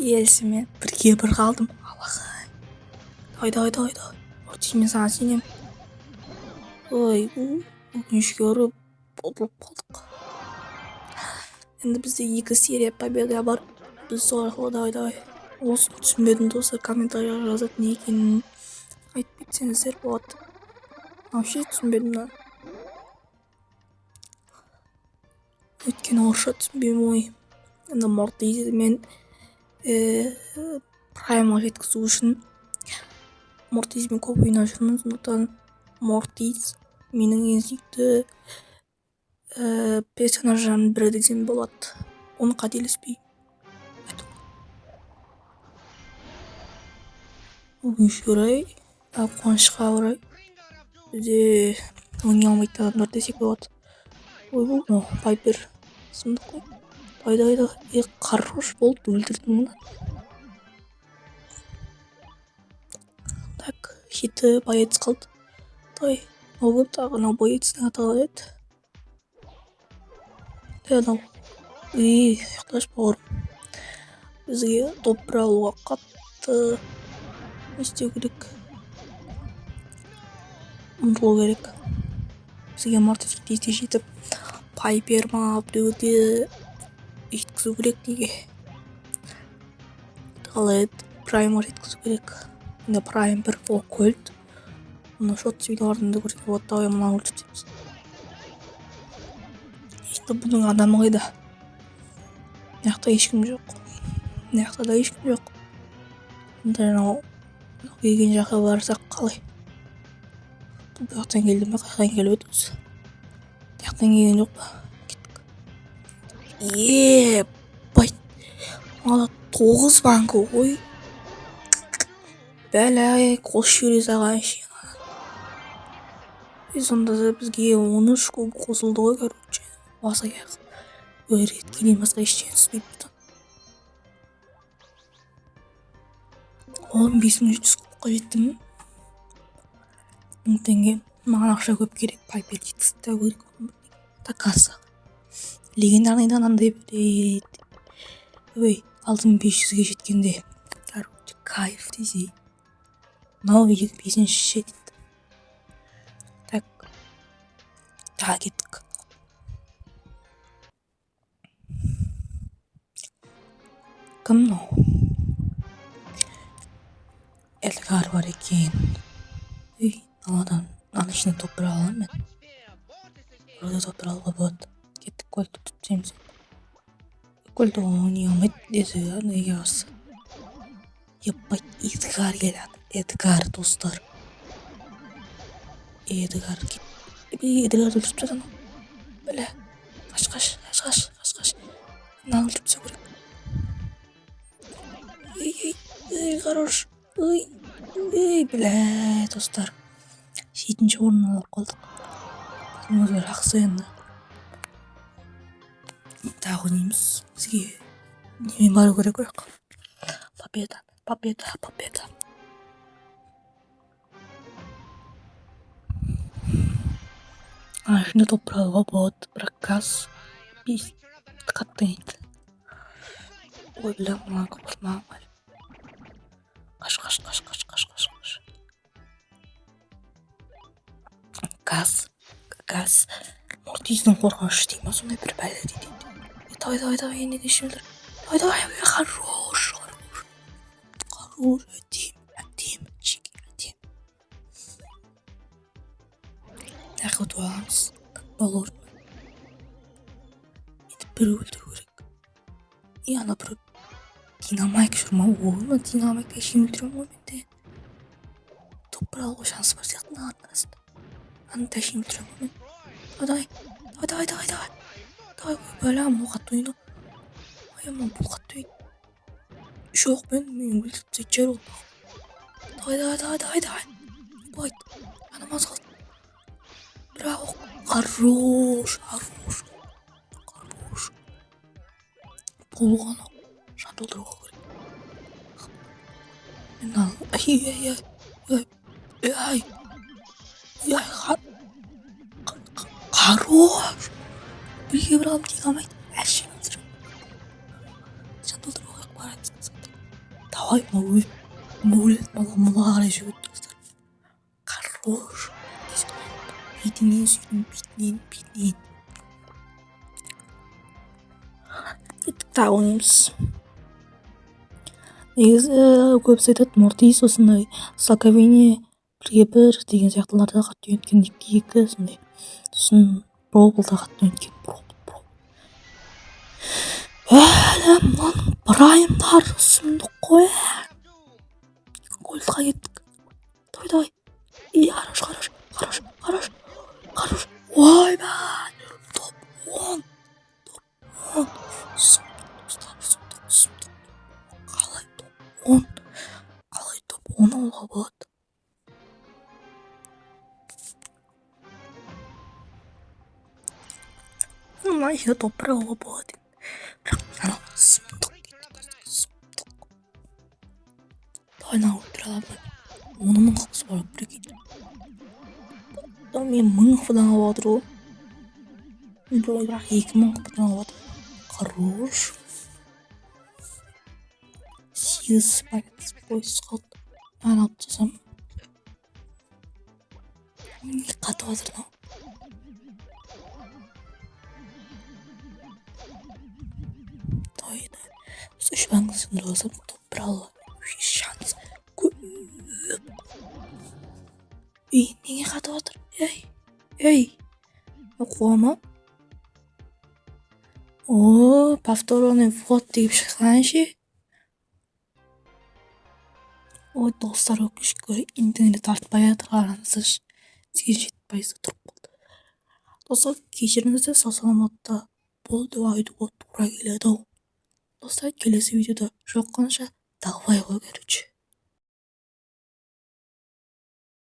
иесімен бірге бір қалдым. Давай. Мортис, мен саған сенем. Ой, өкінішке орай ұтылып қалдық. Енді бізде 2 серия победа бар. Біз сол арқылы давай. Осыны түсінбедім достар, комментарияға жазатын екенін айтып кетсеңіздер болады. Вообще түсінбедім да. Өйткені орысша түсінбеймін ғой. Енді Мортизді мен праймға жеткізу үшін Мортизбен көп ойнап жүрмін. Сондықтан Мортиз менің ең сүйікті персонаждарымның бірі десем болады. Оны қателеспей. Өкінішке орай, қуанышқа орай бізде ойнай алмайтын адамдар десек болады. Ой, бұл Пайпер сұмдық қой. Давай. Хорош болды, өлтірдің мұны. Так, хиті боец қалды. Давай, көп тағы боецтің атағы еді. Анау. Ұйықташ бауырым. Бізге топ бір алуға қатты не істеу керек? Ұмтылу керек. Бізге Мортиске тезде жетіп, Пайпер ма біреуді жеткізу керек неге? Қалай праймға жеткізу керек. Енді прайм 1 Кольт. Оны шот видеоларында көрсетіп болады. Давай мұны өлтіртеміз. Енді бұның адамы қайда? Мынақта ешкім жоқ. Мынақта да ешкім жоқ. Енді келген жаққа барсақ қалай? Бұл жақтан келді ме? Қайдан келіп еді өзі? Жақтан келген жоқ па? Кеттік. Байт. Мала 9 банкі ғой. Бәләй, қос жүре саған шең. Сонда да бізге 13 куб қосылды ғой, короче. Баса аяқ. Өреткенен басқа ештеңе түспейді бұдан. 15.700 кубқа жеттім. 1000 теңге. Маған ақша көп керек. Пайпер жеткізді керек. Такаса. Легендарныйдан андай береді. Ой, 6500-ге жеткенде. Короче, кайф десе. Мынау 5-ші жетті. Так. Таға кеттік. Кім мынау? Эдгар бар екен. Аладан ішіне топ бір аламын мен. Burada топ бір алуға болады. Кеттік, Кольтті түптеміз. Кольтті ойнай алмайды деді, неге басы. Еппайт, Эдгар келеді. Эдгар, достар. Эдгар өлтіріп жатыр. Бәлі. Қаш. Мына өлтіріп түсу керек. Хорош. Бәлі, достар. 7-ші орын алып қалдық. Өзге жақсы енді. Тағы ойнаймыз. Бізге немен бару керек қойық. Победа. Ішінде топ бір алуға болады. Бірақ газ 5 қатты еді. Ой, бля, мұнан қопырмағым әлі. Қаш. Газ. Мортиздің қорғанышы дейді ма, сондай бір бәлі дейді. Давай, енді кешілдір. Давай, хорош. Әдем. Нәқы өтіп аламыз. Балор. Енді бір өлтіру керек. Ана бір динамайк жүрма. Ойма динамайк әшейін өлтірем ғой менде. Топ бір алуға шансы бар сияқты нағардың арасында. Аны әшейін өлтірем ғой мен. Давай. Бәлі, мұл қатты ойны. Бұл қатты ойны. Жоқ, мен өлтіріп сөйт жер олды. Давай. Байт. Анамаз қалды. Бірақ хорош. Болған ау. Жан толтыруға керек. Мен хорош. Бірге бір алып дейін алмайды. Әшейін өтірім. Жан толтыруға керек барады. давай мұла қарай жүгірді достар. Хорош. Бетінен сүйдім, бетінен. Кеттік тағы ойнаймыз. Негізі көбісі айтады Мортис осындай Слаковине 1-1 деген сияқтыларда қатты ойнатқан 2-2 сондай. Сосын Броблда қатты ойнатқан әлі мынаның праймдары сұмдық қой. Голдқа кеттік. Давай. Хорош. Ойбай. Топ 10. Сұмдық. Қалай топ 10 алуға болады? Мына жерде топ 1 алуға болады. Бірақ сұмдық. Давай өлтіре аламын. 10 мың қылқысы бар бірге. Мен 1000 қыпыдан алып отыр ғой. Бірақ 2000 қыпыдан алып отыр. Хорош. 8 пакет бойсыз қалды. Мен алып жасам. Не қатып отыр да. Осы 3 банкін сындырып алсам, топ 1 алуға шанс көп. Неге қатып отыр? Ей. Қуама. Повторный вход deyip шыққан ше. Ой, достар, өкінішке орай интернет тартпай жатыр, қараңыздаршы. 87% тұрып қалды. Достар, кешіріңіздер, сау саламатта бол деп айтуға тура келеді ау. Достар, келесі видеода жолыққанша давай ғой, короче.